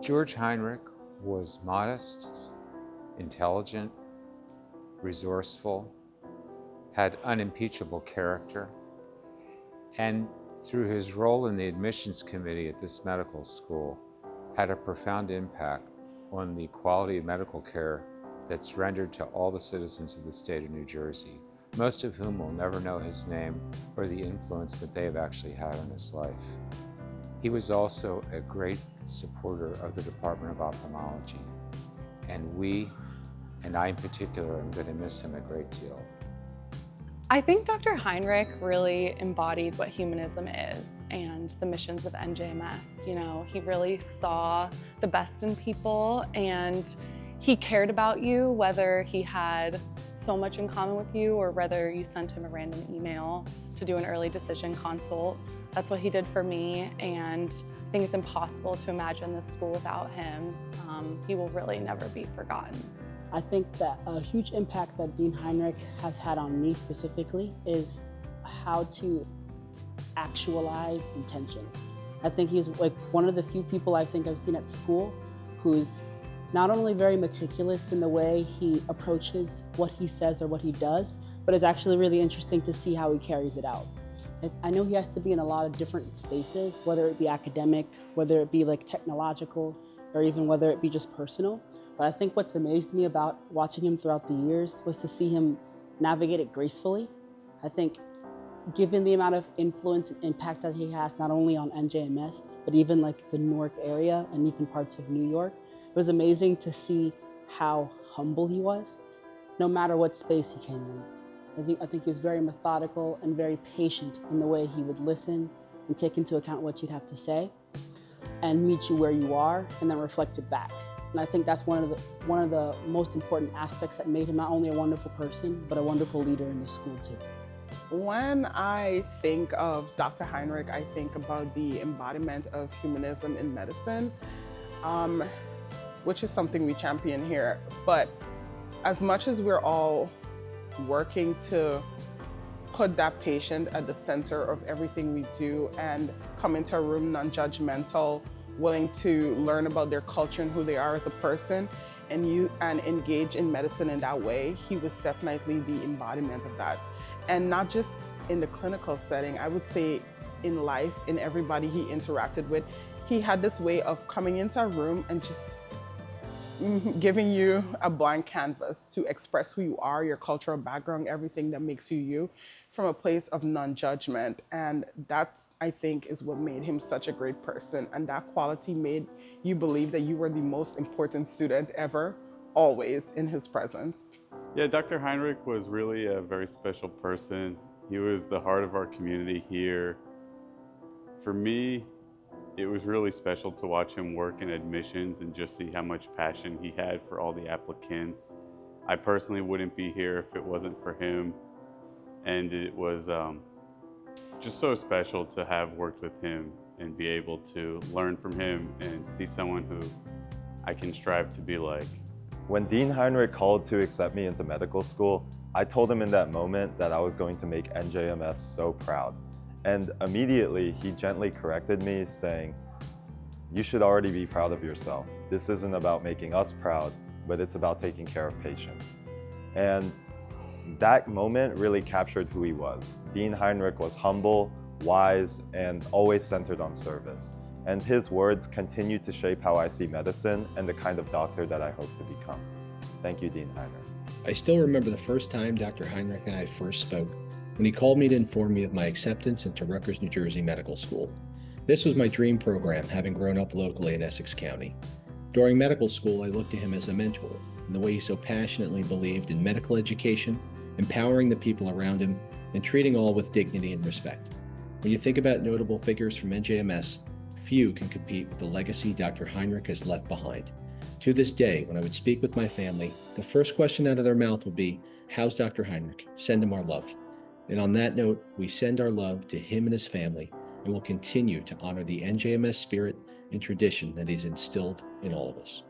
George Heinrich was modest, intelligent, resourceful, had unimpeachable character, and through his role in the admissions committee at this medical school, had a profound impact on the quality of medical care that's rendered to all the citizens of the state of New Jersey, most of whom will never know his name or the influence that they have actually had on his life. He was also a great supporter of the Department of Ophthalmology, and we, and I in particular, am going to miss him a great deal. I think Dr. Heinrich really embodied what humanism is and the missions of NJMS. You know, he really saw the best in people and he cared about you, whether he had so much in common with you or whether you sent him a random email to do an early decision consult. That's what he did for me, and I think it's impossible to imagine this school without him. He will really never be forgotten. I think that a huge impact that Dean Heinrich has had on me specifically is how to actualize intention. I think he's like one of the few people I think I've seen at school who's not only very meticulous in the way he approaches what he says or what he does, but it's actually really interesting to see how he carries it out. I know he has to be in a lot of different spaces, whether it be academic, whether it be like technological, or even whether it be just personal. But I think what's amazed me about watching him throughout the years was to see him navigate it gracefully. I think given the amount of influence and impact that he has, not only on NJMS, but even like the Newark area and even parts of New York, it was amazing to see how humble he was, no matter what space he came in. I think he was very methodical and very patient in the way he would listen and take into account what you'd have to say and meet you where you are and then reflect it back. And I think that's one of the most important aspects that made him not only a wonderful person, but a wonderful leader in the school too. When I think of Dr. Heinrich, I think about the embodiment of humanism in medicine, which is something we champion here. But as much as we're all working to put that patient at the center of everything we do and come into a room non-judgmental, willing to learn about their culture and who they are as a person, and engage in medicine in that way, he was definitely the embodiment of that. And not just in the clinical setting, I would say in life, in everybody he interacted with, he had this way of coming into a room and just giving you a blank canvas to express who you are, your cultural background, everything that makes you you, from a place of non-judgment. And that's, I think, is what made him such a great person. And that quality made you believe that you were the most important student ever, always in his presence. Yeah, Dr. Heinrich was really a very special person. He was the heart of our community here. For me, it was really special to watch him work in admissions and just see how much passion he had for all the applicants. I personally wouldn't be here if it wasn't for him. And it was just so special to have worked with him and be able to learn from him and see someone who I can strive to be like. When Dean Heinrich called to accept me into medical school, I told him in that moment that I was going to make NJMS so proud. And immediately he gently corrected me, saying, "You should already be proud of yourself. This isn't about making us proud, but it's about taking care of patients." And that moment really captured who he was. Dean Heinrich was humble, wise, and always centered on service. And his words continue to shape how I see medicine and the kind of doctor that I hope to become. Thank you, Dean Heinrich. I still remember the first time Dr. Heinrich and I first spoke, when he called me to inform me of my acceptance into Rutgers, New Jersey Medical School. This was my dream program, having grown up locally in Essex County. During medical school, I looked to him as a mentor, in the way he so passionately believed in medical education, empowering the people around him, and treating all with dignity and respect. When you think about notable figures from NJMS, few can compete with the legacy Dr. Heinrich has left behind. To this day, when I would speak with my family, the first question out of their mouth would be, "How's Dr. Heinrich? Send him our love." And on that note, we send our love to him and his family, and will continue to honor the NJMS spirit and tradition that he's instilled in all of us.